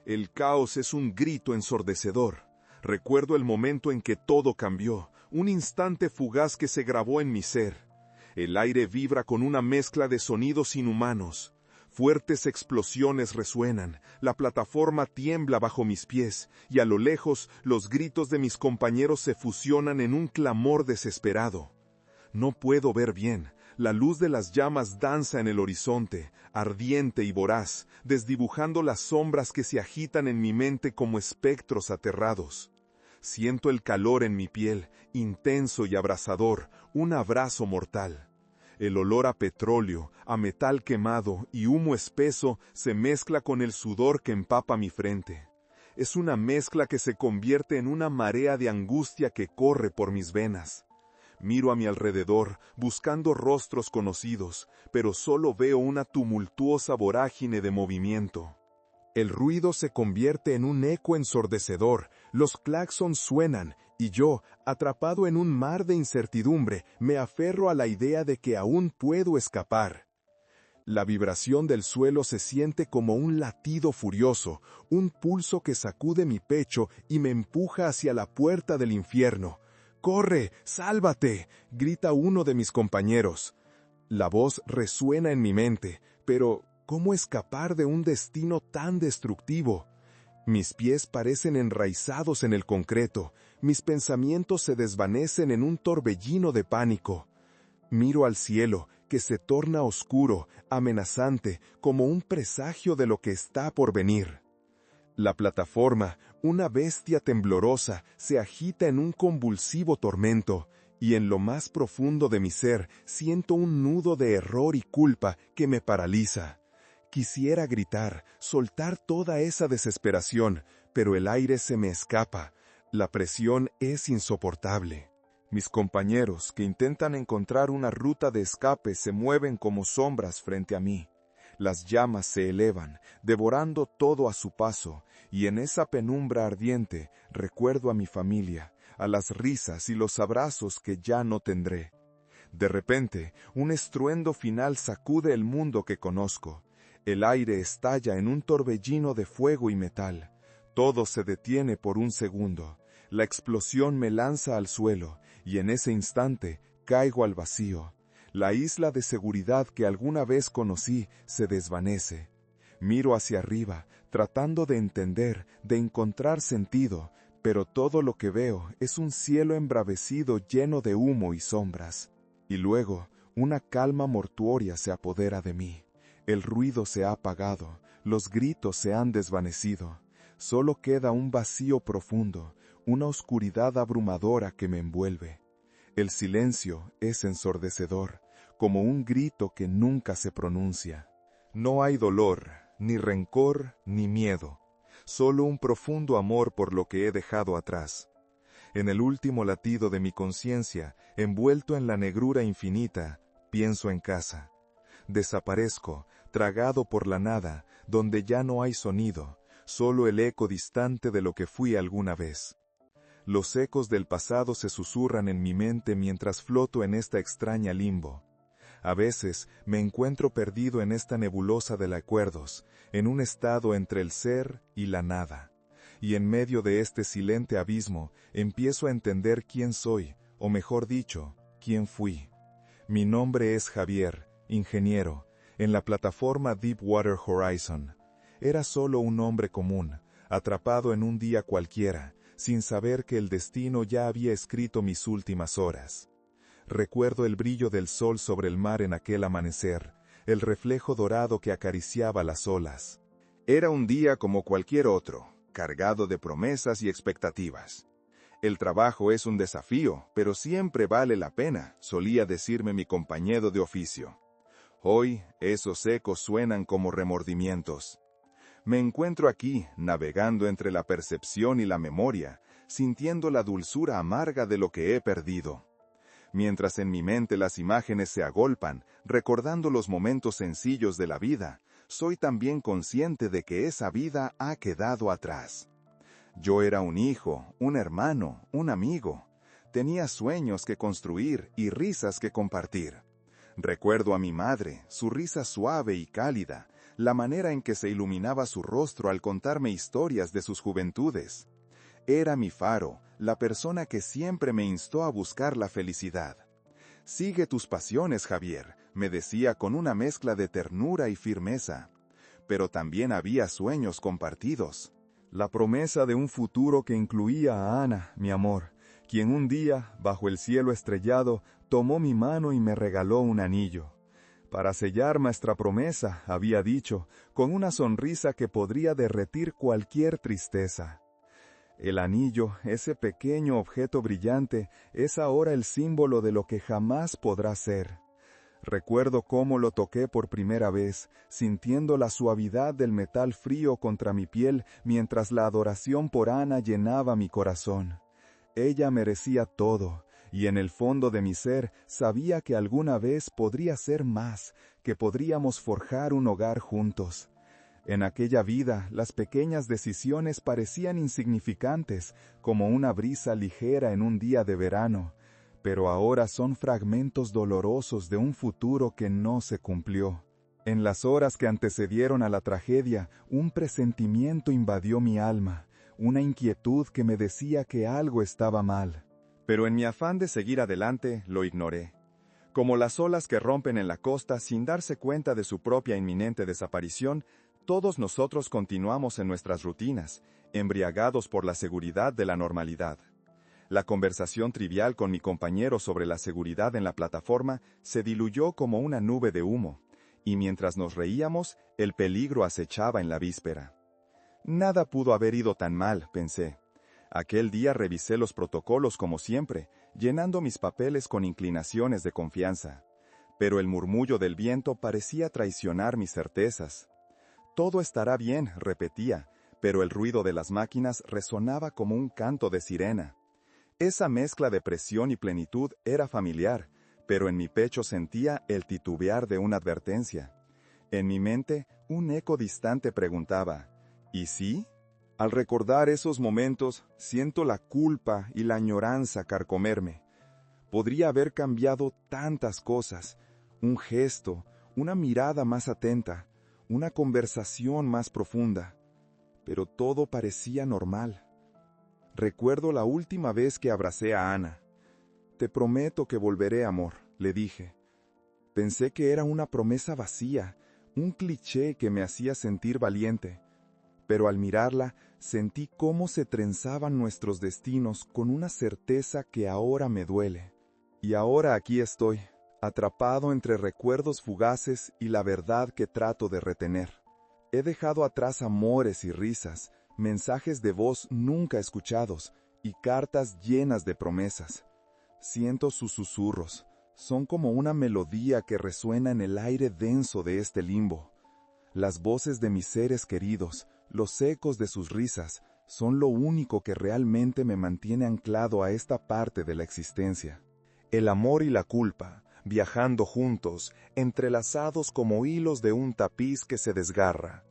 El caos es un grito ensordecedor. Recuerdo el momento en que todo cambió, un instante fugaz que se grabó en mi ser. El aire vibra con una mezcla de sonidos inhumanos. Fuertes explosiones resuenan, la plataforma tiembla bajo mis pies, y a lo lejos los gritos de mis compañeros se fusionan en un clamor desesperado. No puedo ver bien. La luz de las llamas danza en el horizonte, ardiente y voraz, desdibujando las sombras que se agitan en mi mente como espectros aterrados. Siento el calor en mi piel, intenso y abrasador, un abrazo mortal. El olor a petróleo, a metal quemado y humo espeso se mezcla con el sudor que empapa mi frente. Es una mezcla que se convierte en una marea de angustia que corre por mis venas. Miro a mi alrededor, buscando rostros conocidos, pero solo veo una tumultuosa vorágine de movimiento. El ruido se convierte en un eco ensordecedor, los claxons suenan, y yo, atrapado en un mar de incertidumbre, me aferro a la idea de que aún puedo escapar. La vibración del suelo se siente como un latido furioso, un pulso que sacude mi pecho y me empuja hacia la puerta del infierno. ¡Corre! ¡Sálvate!, grita uno de mis compañeros. La voz resuena en mi mente, pero ¿cómo escapar de un destino tan destructivo? Mis pies parecen enraizados en el concreto, mis pensamientos se desvanecen en un torbellino de pánico. Miro al cielo, que se torna oscuro, amenazante, como un presagio de lo que está por venir. La plataforma, una bestia temblorosa, se agita en un convulsivo tormento, y en lo más profundo de mi ser siento un nudo de error y culpa que me paraliza. Quisiera gritar, soltar toda esa desesperación, pero el aire se me escapa. La presión es insoportable. Mis compañeros, que intentan encontrar una ruta de escape, se mueven como sombras frente a mí. Las llamas se elevan, devorando todo a su paso, y en esa penumbra ardiente recuerdo a mi familia, a las risas y los abrazos que ya no tendré. De repente, un estruendo final sacude el mundo que conozco. El aire estalla en un torbellino de fuego y metal. Todo se detiene por un segundo. La explosión me lanza al suelo, y en ese instante caigo al vacío. La isla de seguridad que alguna vez conocí se desvanece. Miro hacia arriba, tratando de entender, de encontrar sentido, pero todo lo que veo es un cielo embravecido lleno de humo y sombras. Y luego, una calma mortuoria se apodera de mí. El ruido se ha apagado, los gritos se han desvanecido. Solo queda un vacío profundo, una oscuridad abrumadora que me envuelve. El silencio es ensordecedor, como un grito que nunca se pronuncia. No hay dolor, ni rencor, ni miedo, solo un profundo amor por lo que he dejado atrás. En el último latido de mi conciencia, envuelto en la negrura infinita, pienso en casa. Desaparezco, tragado por la nada, donde ya no hay sonido, solo el eco distante de lo que fui alguna vez. Los ecos del pasado se susurran en mi mente mientras floto en esta extraña limbo. A veces me encuentro perdido en esta nebulosa de recuerdos, en un estado entre el ser y la nada. Y en medio de este silente abismo empiezo a entender quién soy, o mejor dicho, quién fui. Mi nombre es Javier, ingeniero, en la plataforma Deepwater Horizon. Era solo un hombre común, atrapado en un día cualquiera, sin saber que el destino ya había escrito mis últimas horas. Recuerdo el brillo del sol sobre el mar en aquel amanecer, el reflejo dorado que acariciaba las olas. Era un día como cualquier otro, cargado de promesas y expectativas. El trabajo es un desafío, pero siempre vale la pena, solía decirme mi compañero de oficio. Hoy, esos ecos suenan como remordimientos. Me encuentro aquí, navegando entre la percepción y la memoria, sintiendo la dulzura amarga de lo que he perdido. Mientras en mi mente las imágenes se agolpan, recordando los momentos sencillos de la vida, soy también consciente de que esa vida ha quedado atrás. Yo era un hijo, un hermano, un amigo. Tenía sueños que construir y risas que compartir. Recuerdo a mi madre, su risa suave y cálida, la manera en que se iluminaba su rostro al contarme historias de sus juventudes. Era mi faro, la persona que siempre me instó a buscar la felicidad. «Sigue tus pasiones, Javier», me decía con una mezcla de ternura y firmeza. Pero también había sueños compartidos. La promesa de un futuro que incluía a Ana, mi amor, quien un día, bajo el cielo estrellado, tomó mi mano y me regaló un anillo. Para sellar nuestra promesa, había dicho, con una sonrisa que podría derretir cualquier tristeza. El anillo, ese pequeño objeto brillante, es ahora el símbolo de lo que jamás podrá ser. Recuerdo cómo lo toqué por primera vez, sintiendo la suavidad del metal frío contra mi piel mientras la adoración por Ana llenaba mi corazón. Ella merecía todo, y en el fondo de mi ser sabía que alguna vez podría ser más, que podríamos forjar un hogar juntos. En aquella vida, las pequeñas decisiones parecían insignificantes, como una brisa ligera en un día de verano, pero ahora son fragmentos dolorosos de un futuro que no se cumplió. En las horas que antecedieron a la tragedia, un presentimiento invadió mi alma, una inquietud que me decía que algo estaba mal. Pero en mi afán de seguir adelante, lo ignoré. Como las olas que rompen en la costa sin darse cuenta de su propia inminente desaparición, todos nosotros continuamos en nuestras rutinas, embriagados por la seguridad de la normalidad. La conversación trivial con mi compañero sobre la seguridad en la plataforma se diluyó como una nube de humo, y mientras nos reíamos, el peligro acechaba en la víspera. Nada pudo haber ido tan mal, pensé. Aquel día revisé los protocolos como siempre, llenando mis papeles con inclinaciones de confianza. Pero el murmullo del viento parecía traicionar mis certezas. Todo estará bien, repetía, pero el ruido de las máquinas resonaba como un canto de sirena. Esa mezcla de presión y plenitud era familiar, pero en mi pecho sentía el titubear de una advertencia. En mi mente, un eco distante preguntaba, ¿y sí? Al recordar esos momentos, siento la culpa y la añoranza carcomerme. Podría haber cambiado tantas cosas, un gesto, una mirada más atenta, una conversación más profunda, pero todo parecía normal. Recuerdo la última vez que abracé a Ana. «Te prometo que volveré, amor», le dije. Pensé que era una promesa vacía, un cliché que me hacía sentir valiente. Pero al mirarla, sentí cómo se trenzaban nuestros destinos con una certeza que ahora me duele. Y ahora aquí estoy, atrapado entre recuerdos fugaces y la verdad que trato de retener. He dejado atrás amores y risas, mensajes de voz nunca escuchados y cartas llenas de promesas. Siento sus susurros, son como una melodía que resuena en el aire denso de este limbo. Las voces de mis seres queridos, los ecos de sus risas, son lo único que realmente me mantiene anclado a esta parte de la existencia. El amor y la culpa, viajando juntos, entrelazados como hilos de un tapiz que se desgarra.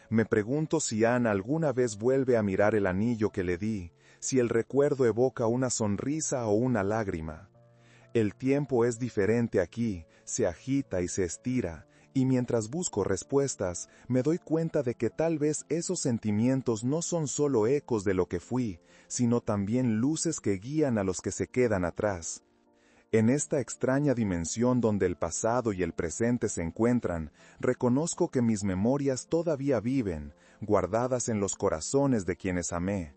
Me pregunto si Ana alguna vez vuelve a mirar el anillo que le di, si el recuerdo evoca una sonrisa o una lágrima. El tiempo es diferente aquí, se agita y se estira, y mientras busco respuestas, me doy cuenta de que tal vez esos sentimientos no son solo ecos de lo que fui, sino también luces que guían a los que se quedan atrás. En esta extraña dimensión donde el pasado y el presente se encuentran, reconozco que mis memorias todavía viven, guardadas en los corazones de quienes amé.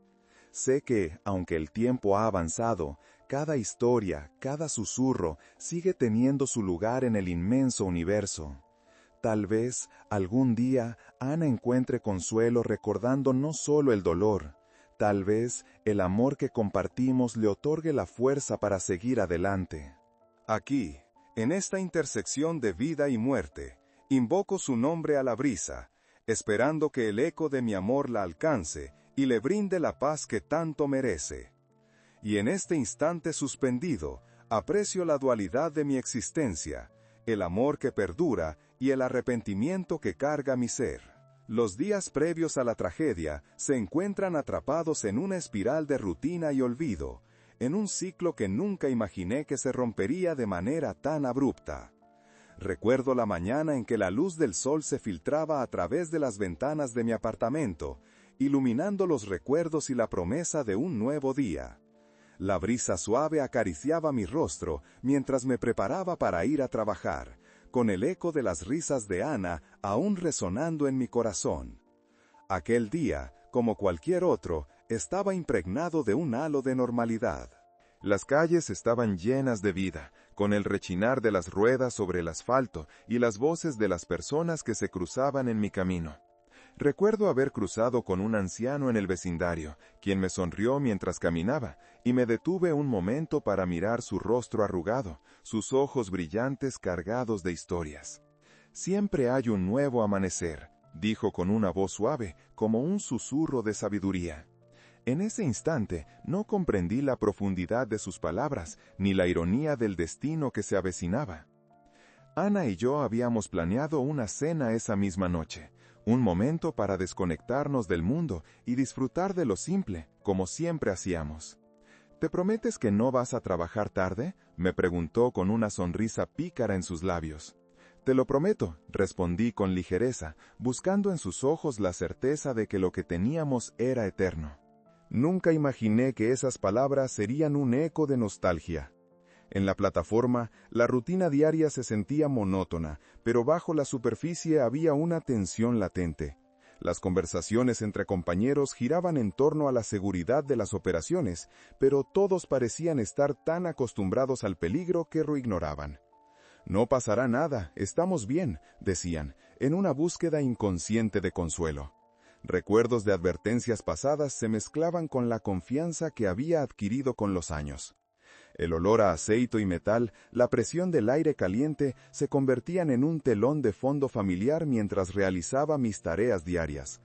Sé que, aunque el tiempo ha avanzado, cada historia, cada susurro, sigue teniendo su lugar en el inmenso universo. Tal vez, algún día, Ana encuentre consuelo recordando no solo el dolor. Tal vez, el amor que compartimos le otorgue la fuerza para seguir adelante. Aquí, en esta intersección de vida y muerte, invoco su nombre a la brisa, esperando que el eco de mi amor la alcance y le brinde la paz que tanto merece. Y en este instante suspendido, aprecio la dualidad de mi existencia, el amor que perdura y el arrepentimiento que carga mi ser. Los días previos a la tragedia se encuentran atrapados en una espiral de rutina y olvido, en un ciclo que nunca imaginé que se rompería de manera tan abrupta. Recuerdo la mañana en que la luz del sol se filtraba a través de las ventanas de mi apartamento, iluminando los recuerdos y la promesa de un nuevo día. La brisa suave acariciaba mi rostro mientras me preparaba para ir a trabajar, con el eco de las risas de Ana aún resonando en mi corazón. Aquel día, como cualquier otro, estaba impregnado de un halo de normalidad. Las calles estaban llenas de vida, con el rechinar de las ruedas sobre el asfalto y las voces de las personas que se cruzaban en mi camino. Recuerdo haber cruzado con un anciano en el vecindario, quien me sonrió mientras caminaba, y me detuve un momento para mirar su rostro arrugado, sus ojos brillantes cargados de historias. «Siempre hay un nuevo amanecer», dijo con una voz suave, como un susurro de sabiduría. En ese instante no comprendí la profundidad de sus palabras, ni la ironía del destino que se avecinaba. Ana y yo habíamos planeado una cena esa misma noche, un momento para desconectarnos del mundo y disfrutar de lo simple, como siempre hacíamos. «¿Te prometes que no vas a trabajar tarde?», me preguntó con una sonrisa pícara en sus labios. «Te lo prometo», respondí con ligereza, buscando en sus ojos la certeza de que lo que teníamos era eterno. Nunca imaginé que esas palabras serían un eco de nostalgia. En la plataforma, la rutina diaria se sentía monótona, pero bajo la superficie había una tensión latente. Las conversaciones entre compañeros giraban en torno a la seguridad de las operaciones, pero todos parecían estar tan acostumbrados al peligro que lo ignoraban. «No pasará nada, estamos bien», decían, en una búsqueda inconsciente de consuelo. Recuerdos de advertencias pasadas se mezclaban con la confianza que había adquirido con los años. El olor a aceite y metal, la presión del aire caliente se convertían en un telón de fondo familiar mientras realizaba mis tareas diarias.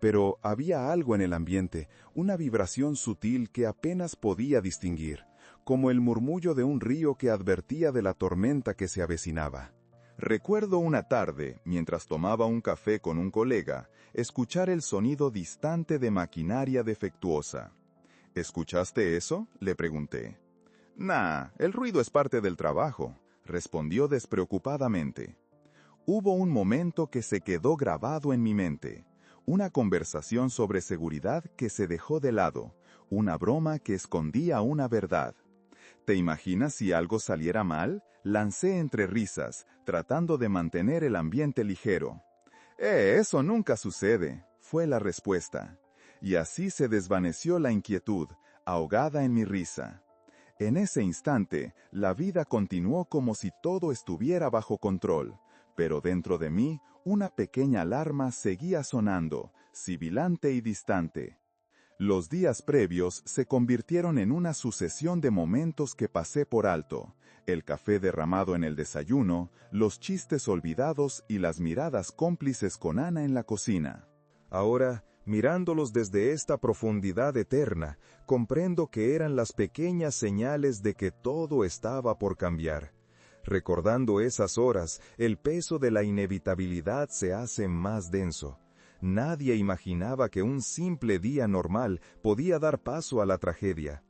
Pero había algo en el ambiente, una vibración sutil que apenas podía distinguir, como el murmullo de un río que advertía de la tormenta que se avecinaba. Recuerdo una tarde, mientras tomaba un café con un colega, escuchar el sonido distante de maquinaria defectuosa. «¿Escuchaste eso?», le pregunté. «Nah, el ruido es parte del trabajo», respondió despreocupadamente. Hubo un momento que se quedó grabado en mi mente. Una conversación sobre seguridad que se dejó de lado, una broma que escondía una verdad. «¿Te imaginas si algo saliera mal?», lancé entre risas, tratando de mantener el ambiente ligero. Eso nunca sucede», fue la respuesta. Y así se desvaneció la inquietud, ahogada en mi risa. En ese instante, la vida continuó como si todo estuviera bajo control, pero dentro de mí, una pequeña alarma seguía sonando, sibilante y distante. Los días previos se convirtieron en una sucesión de momentos que pasé por alto: el café derramado en el desayuno, los chistes olvidados y las miradas cómplices con Ana en la cocina. Ahora, mirándolos desde esta profundidad eterna, comprendo que eran las pequeñas señales de que todo estaba por cambiar. Recordando esas horas, el peso de la inevitabilidad se hace más denso. Nadie imaginaba que un simple día normal podía dar paso a la tragedia.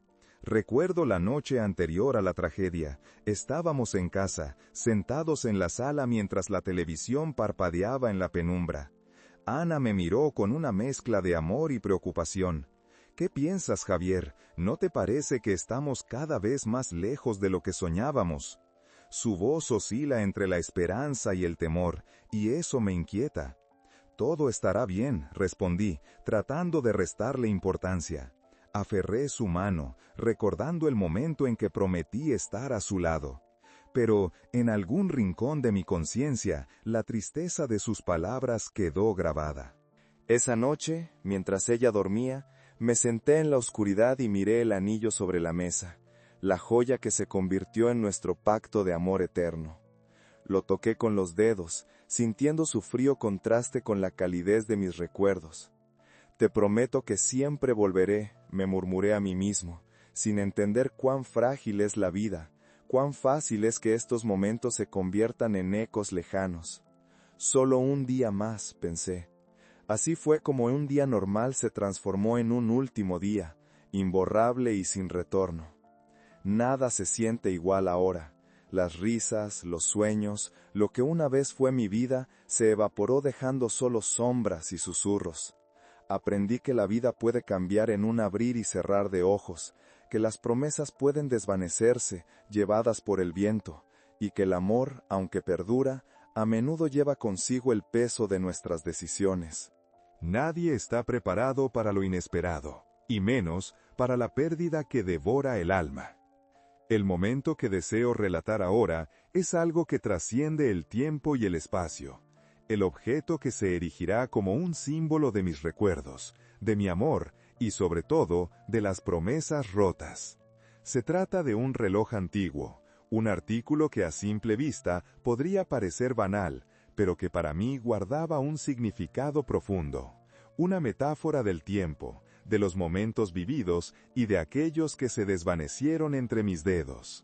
Recuerdo la noche anterior a la tragedia. Estábamos en casa, sentados en la sala mientras la televisión parpadeaba en la penumbra. Ana me miró con una mezcla de amor y preocupación. «¿Qué piensas, Javier? ¿No te parece que estamos cada vez más lejos de lo que soñábamos?» Su voz oscila entre la esperanza y el temor, y eso me inquieta. «Todo estará bien», respondí, tratando de restarle importancia. Aferré su mano, recordando el momento en que prometí estar a su lado. Pero, en algún rincón de mi conciencia, la tristeza de sus palabras quedó grabada. Esa noche, mientras ella dormía, me senté en la oscuridad y miré el anillo sobre la mesa, la joya que se convirtió en nuestro pacto de amor eterno. Lo toqué con los dedos, sintiendo su frío contraste con la calidez de mis recuerdos. «Te prometo que siempre volveré», me murmuré a mí mismo, sin entender cuán frágil es la vida, cuán fácil es que estos momentos se conviertan en ecos lejanos. «Solo un día más», pensé. Así fue como un día normal se transformó en un último día, imborrable y sin retorno. Nada se siente igual ahora. Las risas, los sueños, lo que una vez fue mi vida, se evaporó dejando solo sombras y susurros. Aprendí que la vida puede cambiar en un abrir y cerrar de ojos, que las promesas pueden desvanecerse, llevadas por el viento, y que el amor, aunque perdura, a menudo lleva consigo el peso de nuestras decisiones. Nadie está preparado para lo inesperado, y menos para la pérdida que devora el alma. El momento que deseo relatar ahora es algo que trasciende el tiempo y el espacio. El objeto que se erigirá como un símbolo de mis recuerdos, de mi amor y sobre todo de las promesas rotas. Se trata de un reloj antiguo, un artículo que a simple vista podría parecer banal, pero que para mí guardaba un significado profundo, una metáfora del tiempo, de los momentos vividos y de aquellos que se desvanecieron entre mis dedos.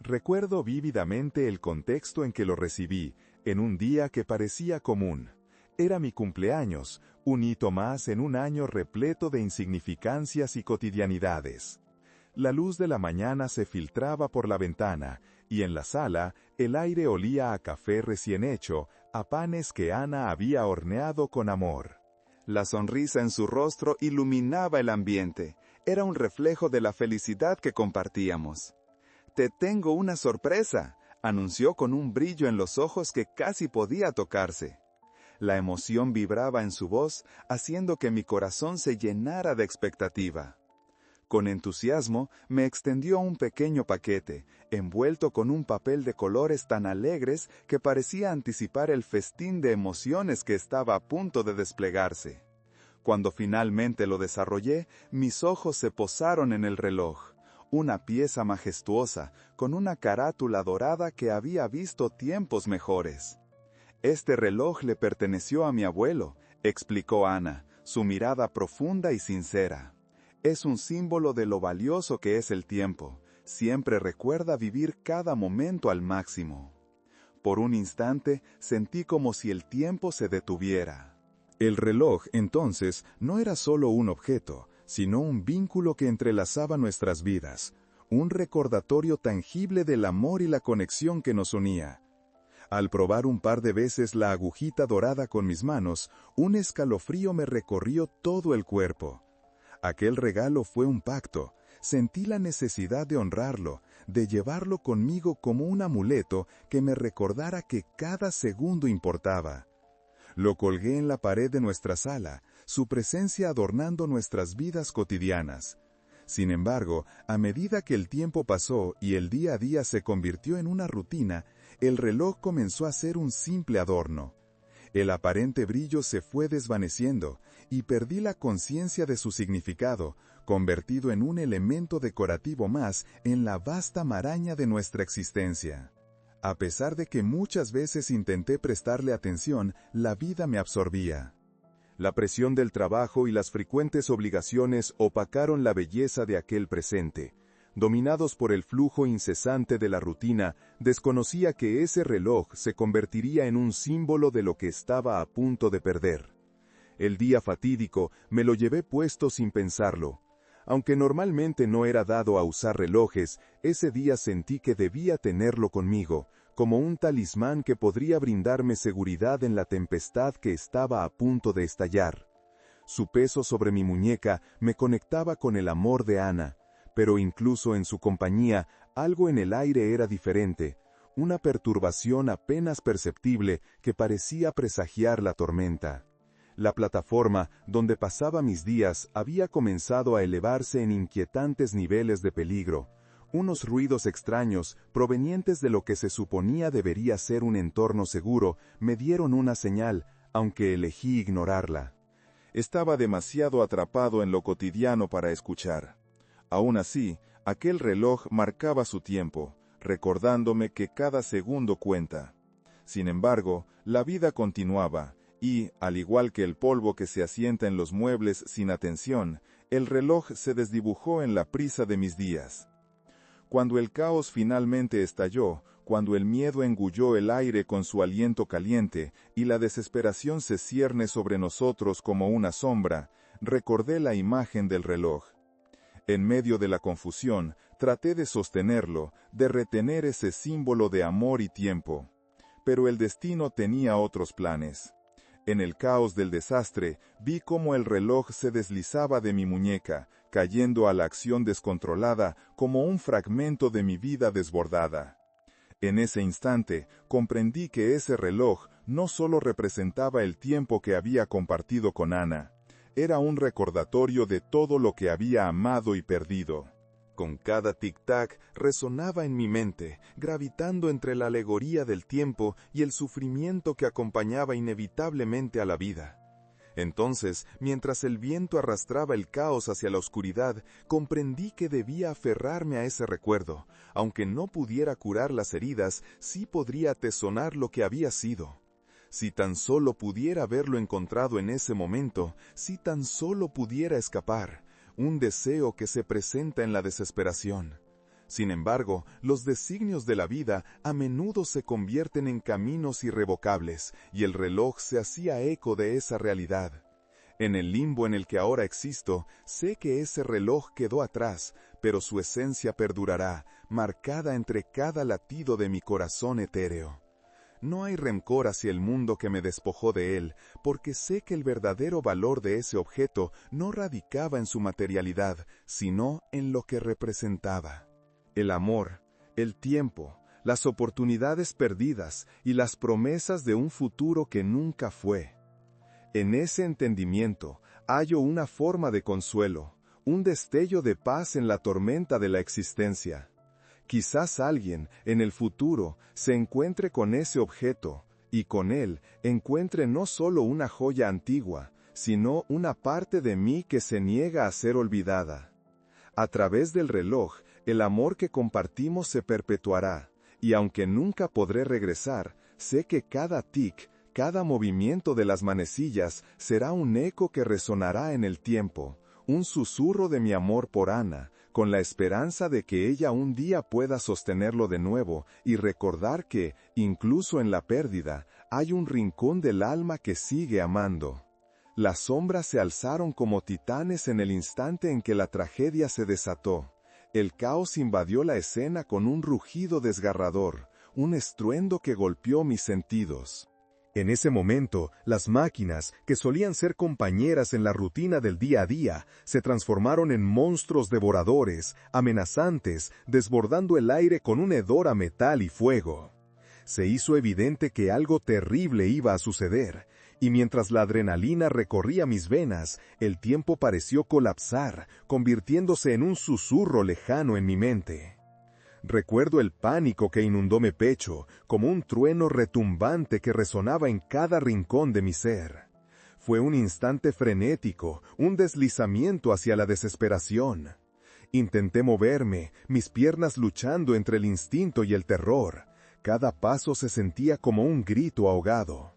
Recuerdo vívidamente el contexto en que lo recibí, en un día que parecía común. Era mi cumpleaños, un hito más en un año repleto de insignificancias y cotidianidades. La luz de la mañana se filtraba por la ventana, y en la sala el aire olía a café recién hecho, a panes que Ana había horneado con amor. La sonrisa en su rostro iluminaba el ambiente. Era un reflejo de la felicidad que compartíamos. «Te tengo una sorpresa», anunció con un brillo en los ojos que casi podía tocarse. La emoción vibraba en su voz, haciendo que mi corazón se llenara de expectativa. Con entusiasmo, me extendió un pequeño paquete, envuelto con un papel de colores tan alegres que parecía anticipar el festín de emociones que estaba a punto de desplegarse. Cuando finalmente lo desarrollé, mis ojos se posaron en el reloj. Una pieza majestuosa, con una carátula dorada que había visto tiempos mejores. «Este reloj le perteneció a mi abuelo», explicó Ana, su mirada profunda y sincera. «Es un símbolo de lo valioso que es el tiempo. Siempre recuerda vivir cada momento al máximo». Por un instante sentí como si el tiempo se detuviera. El reloj, entonces, no era solo un objeto, sino un vínculo que entrelazaba nuestras vidas, un recordatorio tangible del amor y la conexión que nos unía. Al probar un par de veces la agujita dorada con mis manos, un escalofrío me recorrió todo el cuerpo. Aquel regalo fue un pacto. Sentí la necesidad de honrarlo, de llevarlo conmigo como un amuleto que me recordara que cada segundo importaba. Lo colgué en la pared de nuestra sala, su presencia adornando nuestras vidas cotidianas. Sin embargo, a medida que el tiempo pasó y el día a día se convirtió en una rutina, el reloj comenzó a ser un simple adorno. El aparente brillo se fue desvaneciendo y perdí la conciencia de su significado, convertido en un elemento decorativo más en la vasta maraña de nuestra existencia. A pesar de que muchas veces intenté prestarle atención, la vida me absorbía. La presión del trabajo y las frecuentes obligaciones opacaron la belleza de aquel presente. Dominados por el flujo incesante de la rutina, desconocía que ese reloj se convertiría en un símbolo de lo que estaba a punto de perder. El día fatídico me lo llevé puesto sin pensarlo. Aunque normalmente no era dado a usar relojes, ese día sentí que debía tenerlo conmigo, como un talismán que podría brindarme seguridad en la tempestad que estaba a punto de estallar. Su peso sobre mi muñeca me conectaba con el amor de Ana, pero incluso en su compañía, algo en el aire era diferente, una perturbación apenas perceptible que parecía presagiar la tormenta. La plataforma donde pasaba mis días había comenzado a elevarse en inquietantes niveles de peligro. Unos ruidos extraños, provenientes de lo que se suponía debería ser un entorno seguro, me dieron una señal, aunque elegí ignorarla. Estaba demasiado atrapado en lo cotidiano para escuchar. Aún así, aquel reloj marcaba su tiempo, recordándome que cada segundo cuenta. Sin embargo, la vida continuaba, y, al igual que el polvo que se asienta en los muebles sin atención, el reloj se desdibujó en la prisa de mis días. Cuando el caos finalmente estalló, cuando el miedo engulló el aire con su aliento caliente y la desesperación se cierne sobre nosotros como una sombra, recordé la imagen del reloj. En medio de la confusión, Traté de sostenerlo, de retener ese símbolo de amor y tiempo. Pero el destino tenía otros planes. En el caos del desastre, vi cómo el reloj se deslizaba de mi muñeca, cayendo a la acción descontrolada como un fragmento de mi vida desbordada. En ese instante, comprendí que ese reloj no solo representaba el tiempo que había compartido con Ana, era un recordatorio de todo lo que había amado y perdido. Con cada tic-tac resonaba en mi mente, gravitando entre la alegoría del tiempo y el sufrimiento que acompañaba inevitablemente a la vida. Entonces, mientras el viento arrastraba el caos hacia la oscuridad, comprendí que debía aferrarme a ese recuerdo. Aunque no pudiera curar las heridas, sí podría atesorar lo que había sido. Si tan solo pudiera haberlo encontrado en ese momento, si tan solo pudiera escapar, un deseo que se presenta en la desesperación. Sin embargo, los designios de la vida a menudo se convierten en caminos irrevocables, y el reloj se hacía eco de esa realidad. En el limbo en el que ahora existo, sé que ese reloj quedó atrás, pero su esencia perdurará, marcada entre cada latido de mi corazón etéreo. No hay rencor hacia el mundo que me despojó de él, porque sé que el verdadero valor de ese objeto no radicaba en su materialidad, sino en lo que representaba. El amor, el tiempo, las oportunidades perdidas y las promesas de un futuro que nunca fue. En ese entendimiento hallo una forma de consuelo, un destello de paz en la tormenta de la existencia. Quizás alguien, en el futuro, se encuentre con ese objeto, y con él encuentre no solo una joya antigua, sino una parte de mí que se niega a ser olvidada. A través del reloj, el amor que compartimos se perpetuará, y aunque nunca podré regresar, sé que cada tic, cada movimiento de las manecillas será un eco que resonará en el tiempo, un susurro de mi amor por Ana, con la esperanza de que ella un día pueda sostenerlo de nuevo y recordar que, incluso en la pérdida, hay un rincón del alma que sigue amando. Las sombras se alzaron como titanes en el instante en que la tragedia se desató. El caos invadió la escena con un rugido desgarrador, un estruendo que golpeó mis sentidos. En ese momento, las máquinas, que solían ser compañeras en la rutina del día a día, se transformaron en monstruos devoradores, amenazantes, desbordando el aire con un hedor a metal y fuego. Se hizo evidente que algo terrible iba a suceder, y mientras la adrenalina recorría mis venas, el tiempo pareció colapsar, convirtiéndose en un susurro lejano en mi mente. Recuerdo el pánico que inundó mi pecho, como un trueno retumbante que resonaba en cada rincón de mi ser. Fue un instante frenético, un deslizamiento hacia la desesperación. Intenté moverme, mis piernas luchando entre el instinto y el terror. Cada paso se sentía como un grito ahogado.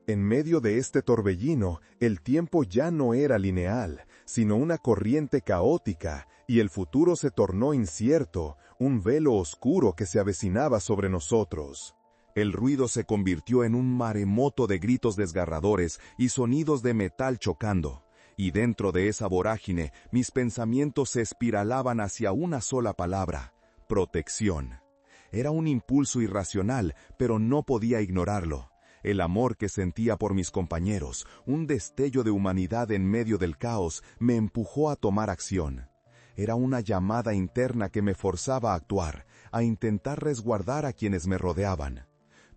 En medio de este torbellino, el tiempo ya no era lineal, sino una corriente caótica, y el futuro se tornó incierto, un velo oscuro que se avecinaba sobre nosotros. El ruido se convirtió en un maremoto de gritos desgarradores y sonidos de metal chocando, y dentro de esa vorágine mis pensamientos se espiralaban hacia una sola palabra: protección. Era un impulso irracional, pero no podía ignorarlo. El amor que sentía por mis compañeros, un destello de humanidad en medio del caos, me empujó a tomar acción. Era una llamada interna que me forzaba a actuar, a intentar resguardar a quienes me rodeaban.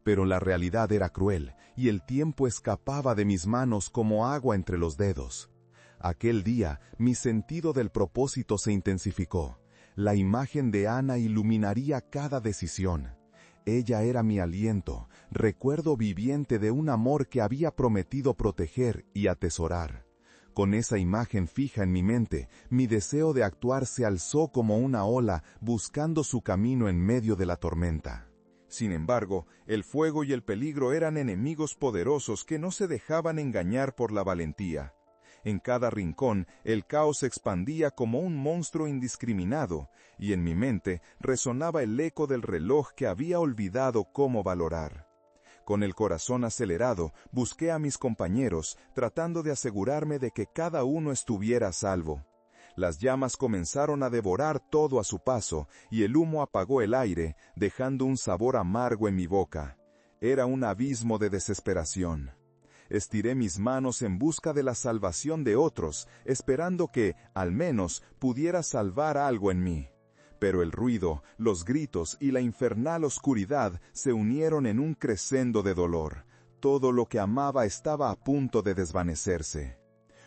Pero la realidad era cruel, y el tiempo escapaba de mis manos como agua entre los dedos. Aquel día, mi sentido del propósito se intensificó. La imagen de Ana iluminaría cada decisión. Ella era mi aliento, recuerdo viviente de un amor que había prometido proteger y atesorar. Con esa imagen fija en mi mente, mi deseo de actuar se alzó como una ola, buscando su camino en medio de la tormenta. Sin embargo, el fuego y el peligro eran enemigos poderosos que no se dejaban engañar por la valentía. En cada rincón, el caos se expandía como un monstruo indiscriminado, y en mi mente resonaba el eco del reloj que había olvidado cómo valorar. Con el corazón acelerado, busqué a mis compañeros, tratando de asegurarme de que cada uno estuviera a salvo. Las llamas comenzaron a devorar todo a su paso, y el humo apagó el aire, dejando un sabor amargo en mi boca. Era un abismo de desesperación. Estiré mis manos en busca de la salvación de otros, esperando que, al menos, pudiera salvar algo en mí. Pero el ruido, los gritos y la infernal oscuridad se unieron en un crescendo de dolor. Todo lo que amaba estaba a punto de desvanecerse.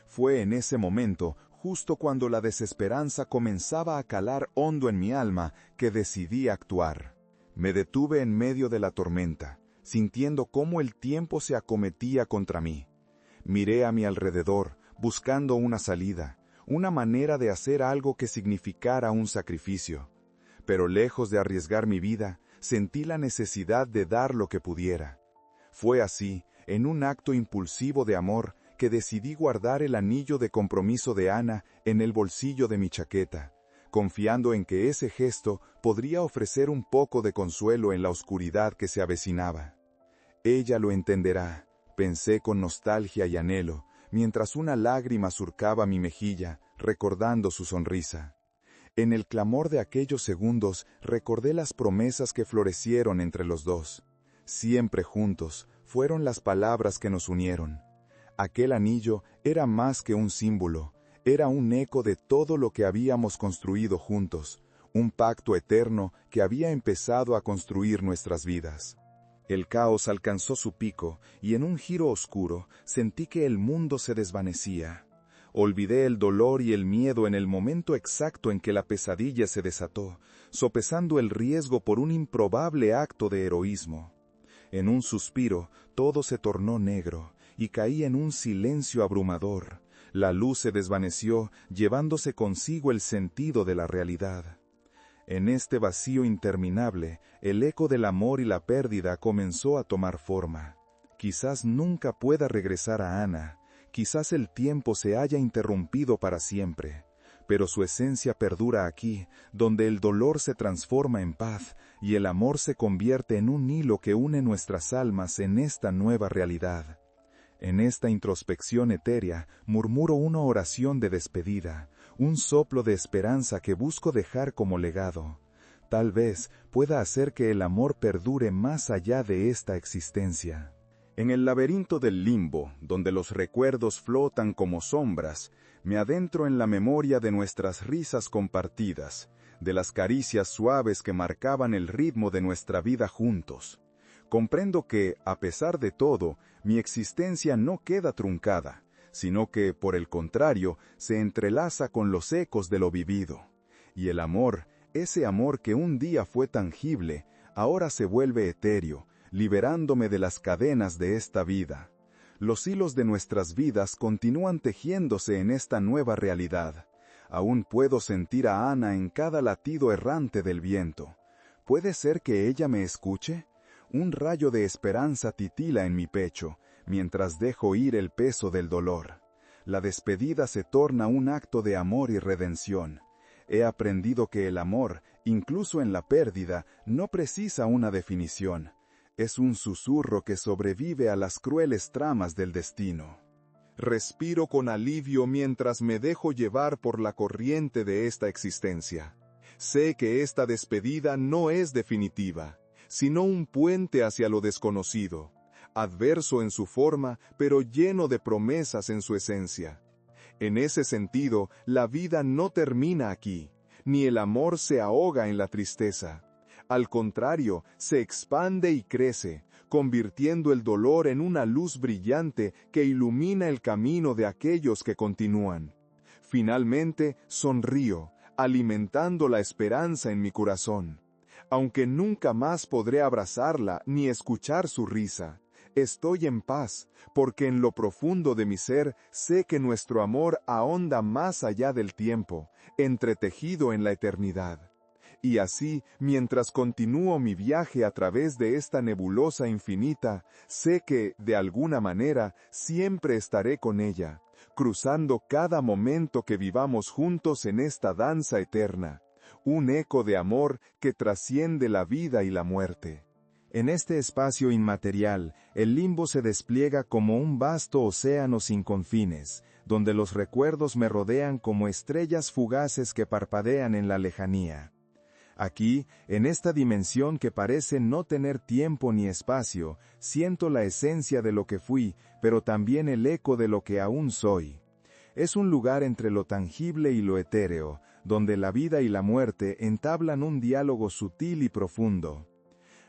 Fue en ese momento, justo cuando la desesperanza comenzaba a calar hondo en mi alma, que decidí actuar. Me detuve en medio de la tormenta, sintiendo cómo el tiempo se acometía contra mí. Miré a mi alrededor, buscando una salida, una manera de hacer algo que significara un sacrificio. Pero lejos de arriesgar mi vida, sentí la necesidad de dar lo que pudiera. Fue así, en un acto impulsivo de amor, que decidí guardar el anillo de compromiso de Ana en el bolsillo de mi chaqueta, confiando en que ese gesto podría ofrecer un poco de consuelo en la oscuridad que se avecinaba. Ella lo entenderá, pensé con nostalgia y anhelo, mientras una lágrima surcaba mi mejilla, recordando su sonrisa. En el clamor de aquellos segundos recordé las promesas que florecieron entre los dos. Siempre juntos, fueron las palabras que nos unieron. Aquel anillo era más que un símbolo, era un eco de todo lo que habíamos construido juntos, un pacto eterno que había empezado a construir nuestras vidas. El caos alcanzó su pico, y en un giro oscuro sentí que el mundo se desvanecía. Olvidé el dolor y el miedo en el momento exacto en que la pesadilla se desató, sopesando el riesgo por un improbable acto de heroísmo. En un suspiro, todo se tornó negro, y caí en un silencio abrumador. La luz se desvaneció, llevándose consigo el sentido de la realidad. En este vacío interminable, el eco del amor y la pérdida comenzó a tomar forma. Quizás nunca pueda regresar a Ana, quizás el tiempo se haya interrumpido para siempre, pero su esencia perdura aquí, donde el dolor se transforma en paz y el amor se convierte en un hilo que une nuestras almas en esta nueva realidad. En esta introspección etérea murmuro una oración de despedida, un soplo de esperanza que busco dejar como legado. Tal vez pueda hacer que el amor perdure más allá de esta existencia. En el laberinto del limbo, donde los recuerdos flotan como sombras, me adentro en la memoria de nuestras risas compartidas, de las caricias suaves que marcaban el ritmo de nuestra vida juntos. Comprendo que, a pesar de todo, mi existencia no queda truncada, sino que, por el contrario, se entrelaza con los ecos de lo vivido. Y el amor, ese amor que un día fue tangible, ahora se vuelve etéreo, liberándome de las cadenas de esta vida. Los hilos de nuestras vidas continúan tejiéndose en esta nueva realidad. Aún puedo sentir a Ana en cada latido errante del viento. ¿Puede ser que ella me escuche? Un rayo de esperanza titila en mi pecho, mientras dejo ir el peso del dolor. La despedida se torna un acto de amor y redención. He aprendido que el amor, incluso en la pérdida, no precisa una definición. Es un susurro que sobrevive a las crueles tramas del destino. Respiro con alivio mientras me dejo llevar por la corriente de esta existencia. Sé que esta despedida no es definitiva, sino un puente hacia lo desconocido, adverso en su forma, pero lleno de promesas en su esencia. En ese sentido, la vida no termina aquí, ni el amor se ahoga en la tristeza. Al contrario, se expande y crece, convirtiendo el dolor en una luz brillante que ilumina el camino de aquellos que continúan. Finalmente, sonrío, alimentando la esperanza en mi corazón. Aunque nunca más podré abrazarla ni escuchar su risa, estoy en paz, porque en lo profundo de mi ser sé que nuestro amor ahonda más allá del tiempo, entretejido en la eternidad. Y así, mientras continúo mi viaje a través de esta nebulosa infinita, sé que, de alguna manera, siempre estaré con ella, cruzando cada momento que vivamos juntos en esta danza eterna. Un eco de amor que trasciende la vida y la muerte. En este espacio inmaterial, el limbo se despliega como un vasto océano sin confines, donde los recuerdos me rodean como estrellas fugaces que parpadean en la lejanía. Aquí, en esta dimensión que parece no tener tiempo ni espacio, siento la esencia de lo que fui, pero también el eco de lo que aún soy. Es un lugar entre lo tangible y lo etéreo, donde la vida y la muerte entablan un diálogo sutil y profundo.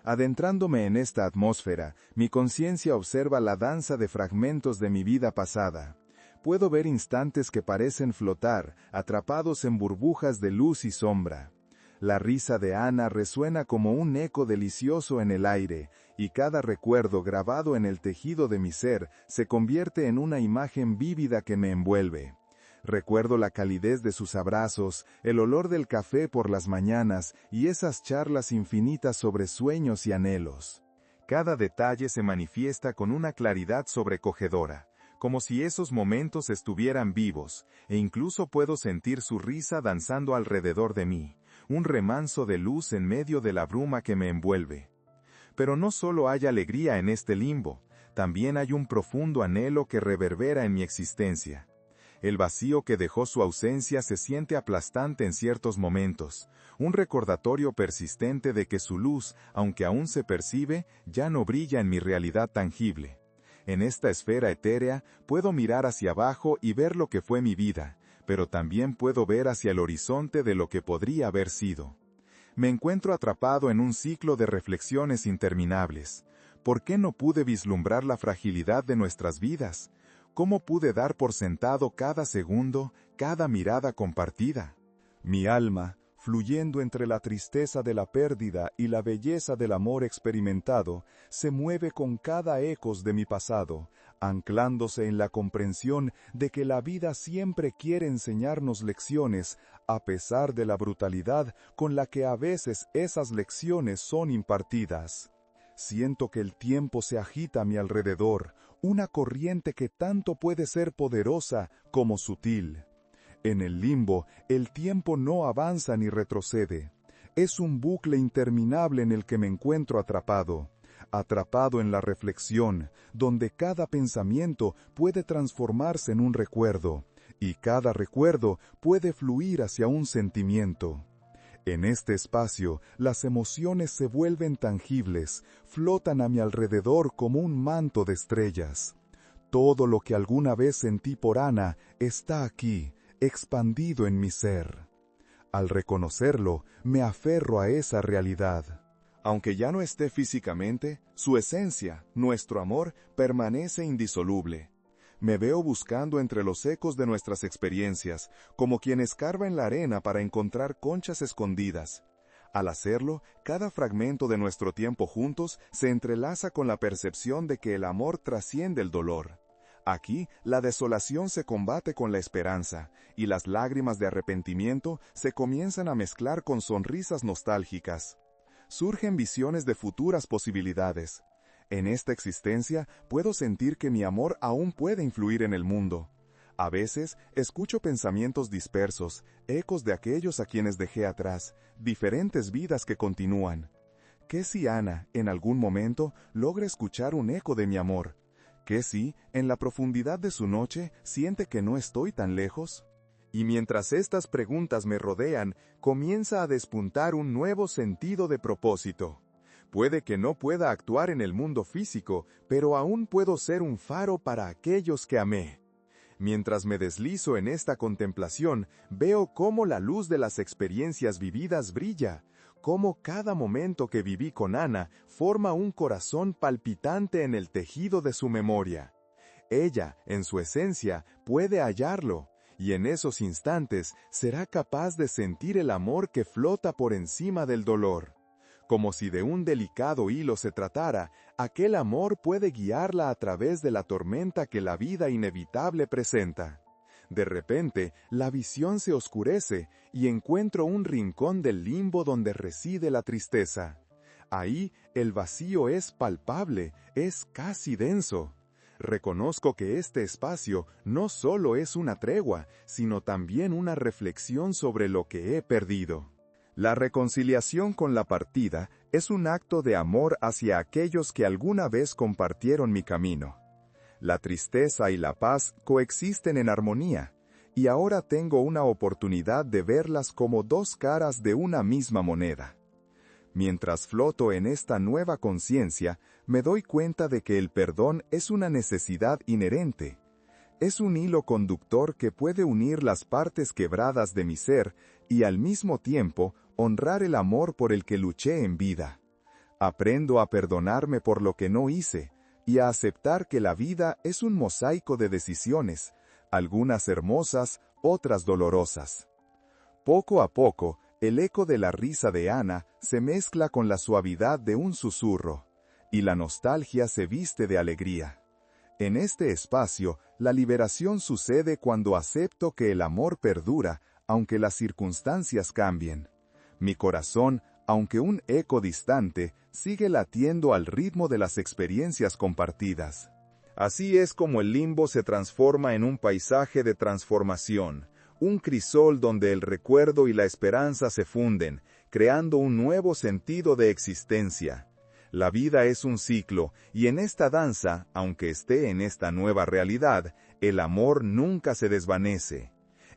Adentrándome en esta atmósfera, mi conciencia observa la danza de fragmentos de mi vida pasada. Puedo ver instantes que parecen flotar, atrapados en burbujas de luz y sombra. La risa de Ana resuena como un eco delicioso en el aire, y cada recuerdo grabado en el tejido de mi ser se convierte en una imagen vívida que me envuelve. Recuerdo la calidez de sus abrazos, el olor del café por las mañanas y esas charlas infinitas sobre sueños y anhelos. Cada detalle se manifiesta con una claridad sobrecogedora, como si esos momentos estuvieran vivos, e incluso puedo sentir su risa danzando alrededor de mí, un remanso de luz en medio de la bruma que me envuelve. Pero no solo hay alegría en este limbo, también hay un profundo anhelo que reverbera en mi existencia. El vacío que dejó su ausencia se siente aplastante en ciertos momentos, un recordatorio persistente de que su luz, aunque aún se percibe, ya no brilla en mi realidad tangible. En esta esfera etérea puedo mirar hacia abajo y ver lo que fue mi vida, pero también puedo ver hacia el horizonte de lo que podría haber sido. Me encuentro atrapado en un ciclo de reflexiones interminables. ¿Por qué no pude vislumbrar la fragilidad de nuestras vidas? ¿Cómo pude dar por sentado cada segundo, cada mirada compartida? Mi alma, fluyendo entre la tristeza de la pérdida y la belleza del amor experimentado, se mueve con cada ecos de mi pasado, anclándose en la comprensión de que la vida siempre quiere enseñarnos lecciones, a pesar de la brutalidad con la que a veces esas lecciones son impartidas. Siento que el tiempo se agita a mi alrededor, una corriente que tanto puede ser poderosa como sutil. En el limbo, el tiempo no avanza ni retrocede. Es un bucle interminable en el que me encuentro atrapado en la reflexión, donde cada pensamiento puede transformarse en un recuerdo, y cada recuerdo puede fluir hacia un sentimiento. En este espacio, las emociones se vuelven tangibles, flotan a mi alrededor como un manto de estrellas. Todo lo que alguna vez sentí por Ana está aquí, expandido en mi ser. Al reconocerlo, me aferro a esa realidad. Aunque ya no esté físicamente, su esencia, nuestro amor, permanece indisoluble. Me veo buscando entre los ecos de nuestras experiencias, como quien escarba en la arena para encontrar conchas escondidas. Al hacerlo, cada fragmento de nuestro tiempo juntos se entrelaza con la percepción de que el amor trasciende el dolor. Aquí, la desolación se combate con la esperanza, y las lágrimas de arrepentimiento se comienzan a mezclar con sonrisas nostálgicas. Surgen visiones de futuras posibilidades. En esta existencia puedo sentir que mi amor aún puede influir en el mundo. A veces escucho pensamientos dispersos, ecos de aquellos a quienes dejé atrás, diferentes vidas que continúan. ¿Qué si Ana, en algún momento, logra escuchar un eco de mi amor? ¿Qué si, en la profundidad de su noche, siente que no estoy tan lejos? Y mientras estas preguntas me rodean, comienza a despuntar un nuevo sentido de propósito. Puede que no pueda actuar en el mundo físico, pero aún puedo ser un faro para aquellos que amé. Mientras me deslizo en esta contemplación, veo cómo la luz de las experiencias vividas brilla, cómo cada momento que viví con Ana forma un corazón palpitante en el tejido de su memoria. Ella, en su esencia, puede hallarlo, y en esos instantes será capaz de sentir el amor que flota por encima del dolor. Como si de un delicado hilo se tratara, aquel amor puede guiarla a través de la tormenta que la vida inevitable presenta. De repente, la visión se oscurece y encuentro un rincón del limbo donde reside la tristeza. Ahí, el vacío es palpable, es casi denso. Reconozco que este espacio no solo es una tregua, sino también una reflexión sobre lo que he perdido. La reconciliación con la partida es un acto de amor hacia aquellos que alguna vez compartieron mi camino. La tristeza y la paz coexisten en armonía, y ahora tengo una oportunidad de verlas como dos caras de una misma moneda. Mientras floto en esta nueva conciencia, me doy cuenta de que el perdón es una necesidad inherente. Es un hilo conductor que puede unir las partes quebradas de mi ser y al mismo tiempo honrar el amor por el que luché en vida. Aprendo a perdonarme por lo que no hice y a aceptar que la vida es un mosaico de decisiones, algunas hermosas, otras dolorosas. Poco a poco, el eco de la risa de Ana se mezcla con la suavidad de un susurro, y la nostalgia se viste de alegría. En este espacio, la liberación sucede cuando acepto que el amor perdura, aunque las circunstancias cambien. Mi corazón, aunque un eco distante, sigue latiendo al ritmo de las experiencias compartidas. Así es como el limbo se transforma en un paisaje de transformación, un crisol donde el recuerdo y la esperanza se funden, creando un nuevo sentido de existencia. La vida es un ciclo, y en esta danza, aunque esté en esta nueva realidad, el amor nunca se desvanece.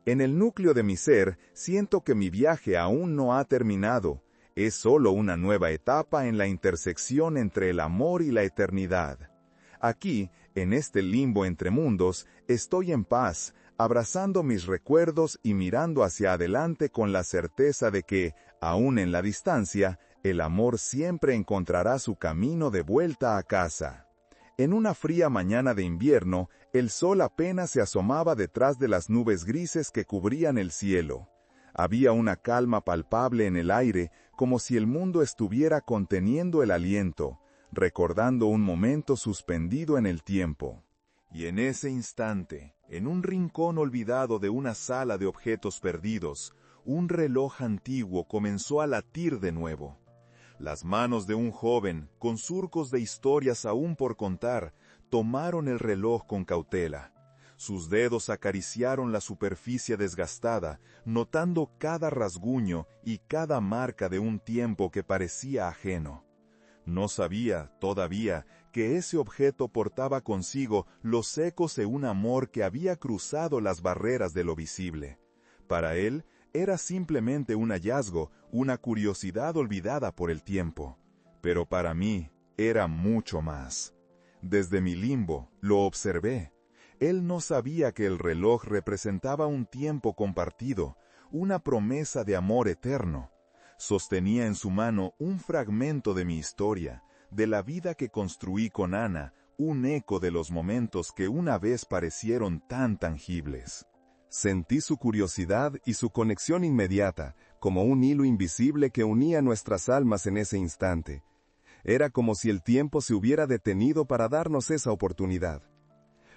En el núcleo de mi ser, siento que mi viaje aún no ha terminado. Es solo una nueva etapa en la intersección entre el amor y la eternidad. Aquí, en este limbo entre mundos, estoy en paz, abrazando mis recuerdos y mirando hacia adelante con la certeza de que, aún en la distancia, el amor siempre encontrará su camino de vuelta a casa. En una fría mañana de invierno, el sol apenas se asomaba detrás de las nubes grises que cubrían el cielo. Había una calma palpable en el aire, como si el mundo estuviera conteniendo el aliento, recordando un momento suspendido en el tiempo. Y en ese instante, en un rincón olvidado de una sala de objetos perdidos, un reloj antiguo comenzó a latir de nuevo. Las manos de un joven, con surcos de historias aún por contar, tomaron el reloj con cautela. Sus dedos acariciaron la superficie desgastada, notando cada rasguño y cada marca de un tiempo que parecía ajeno. No sabía, todavía, que ese objeto portaba consigo los ecos de un amor que había cruzado las barreras de lo visible. Para él, era simplemente un hallazgo, una curiosidad olvidada por el tiempo. Pero para mí, era mucho más. Desde mi limbo, lo observé. Él no sabía que el reloj representaba un tiempo compartido, una promesa de amor eterno. Sostenía en su mano un fragmento de mi historia, de la vida que construí con Ana, un eco de los momentos que una vez parecieron tan tangibles. Sentí su curiosidad y su conexión inmediata, como un hilo invisible que unía nuestras almas en ese instante. Era como si el tiempo se hubiera detenido para darnos esa oportunidad.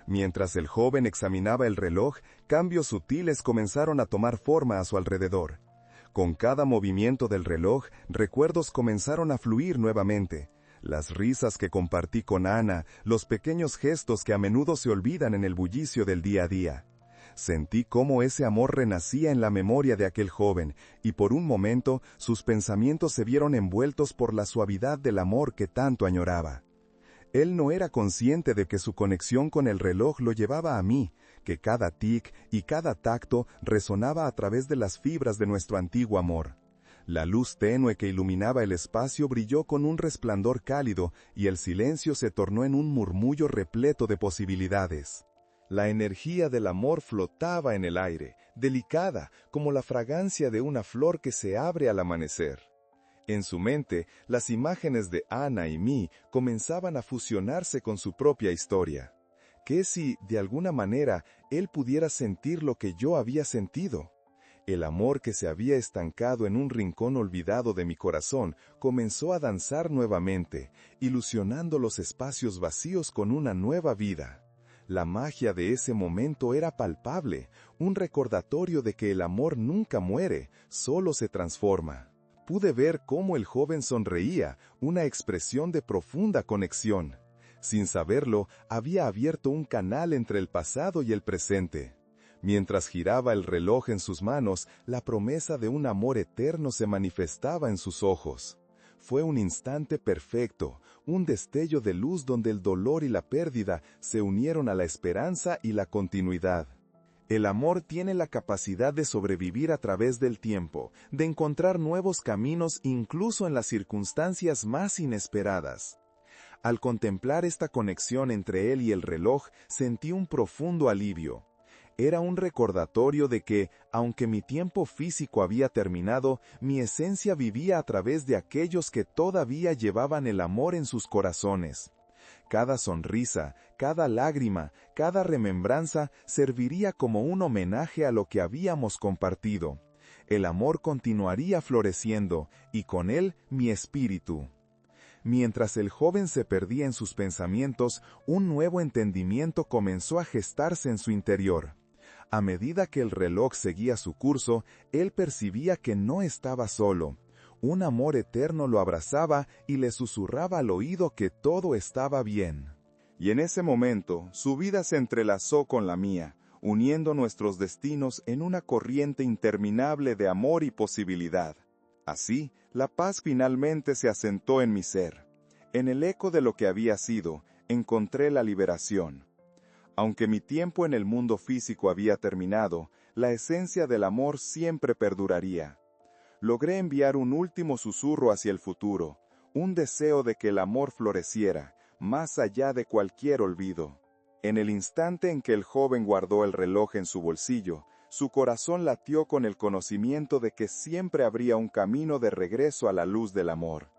Mientras el joven examinaba el reloj, cambios sutiles comenzaron a tomar forma a su alrededor. Con cada movimiento del reloj, recuerdos comenzaron a fluir nuevamente. Las risas que compartí con Ana, los pequeños gestos que a menudo se olvidan en el bullicio del día a día. Sentí cómo ese amor renacía en la memoria de aquel joven, y por un momento sus pensamientos se vieron envueltos por la suavidad del amor que tanto añoraba. Él no era consciente de que su conexión con el reloj lo llevaba a mí, que cada tic y cada tacto resonaba a través de las fibras de nuestro antiguo amor. La luz tenue que iluminaba el espacio brilló con un resplandor cálido y el silencio se tornó en un murmullo repleto de posibilidades. La energía del amor flotaba en el aire, delicada, como la fragancia de una flor que se abre al amanecer. En su mente, las imágenes de Ana y mí comenzaban a fusionarse con su propia historia. ¿Qué si, de alguna manera, él pudiera sentir lo que yo había sentido? El amor que se había estancado en un rincón olvidado de mi corazón comenzó a danzar nuevamente, ilusionando los espacios vacíos con una nueva vida. La magia de ese momento era palpable, un recordatorio de que el amor nunca muere, solo se transforma. Pude ver cómo el joven sonreía, una expresión de profunda conexión. Sin saberlo, había abierto un canal entre el pasado y el presente. Mientras giraba el reloj en sus manos, la promesa de un amor eterno se manifestaba en sus ojos. Fue un instante perfecto, un destello de luz donde el dolor y la pérdida se unieron a la esperanza y la continuidad. El amor tiene la capacidad de sobrevivir a través del tiempo, de encontrar nuevos caminos incluso en las circunstancias más inesperadas. Al contemplar esta conexión entre él y el reloj, sentí un profundo alivio. Era un recordatorio de que, aunque mi tiempo físico había terminado, mi esencia vivía a través de aquellos que todavía llevaban el amor en sus corazones. Cada sonrisa, cada lágrima, cada remembranza serviría como un homenaje a lo que habíamos compartido. El amor continuaría floreciendo, y con él mi espíritu. Mientras el joven se perdía en sus pensamientos, un nuevo entendimiento comenzó a gestarse en su interior. A medida que el reloj seguía su curso, él percibía que no estaba solo. Un amor eterno lo abrazaba y le susurraba al oído que todo estaba bien. Y en ese momento, su vida se entrelazó con la mía, uniendo nuestros destinos en una corriente interminable de amor y posibilidad. Así, la paz finalmente se asentó en mi ser. En el eco de lo que había sido, encontré la liberación. Aunque mi tiempo en el mundo físico había terminado, la esencia del amor siempre perduraría. Logré enviar un último susurro hacia el futuro, un deseo de que el amor floreciera, más allá de cualquier olvido. En el instante en que el joven guardó el reloj en su bolsillo, su corazón latió con el conocimiento de que siempre habría un camino de regreso a la luz del amor.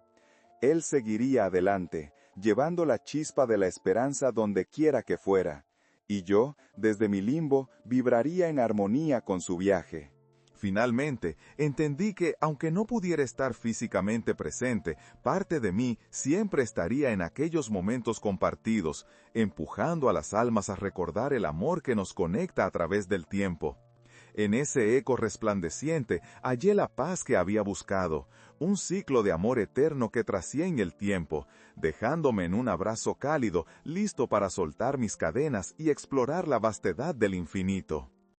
Él seguiría adelante, llevando la chispa de la esperanza donde quiera que fuera, y yo, desde mi limbo, vibraría en armonía con su viaje. Finalmente, entendí que, aunque no pudiera estar físicamente presente, parte de mí siempre estaría en aquellos momentos compartidos, empujando a las almas a recordar el amor que nos conecta a través del tiempo. En ese eco resplandeciente hallé la paz que había buscado, un ciclo de amor eterno que trasciende el tiempo, dejándome en un abrazo cálido, listo para soltar mis cadenas y explorar la vastedad del infinito.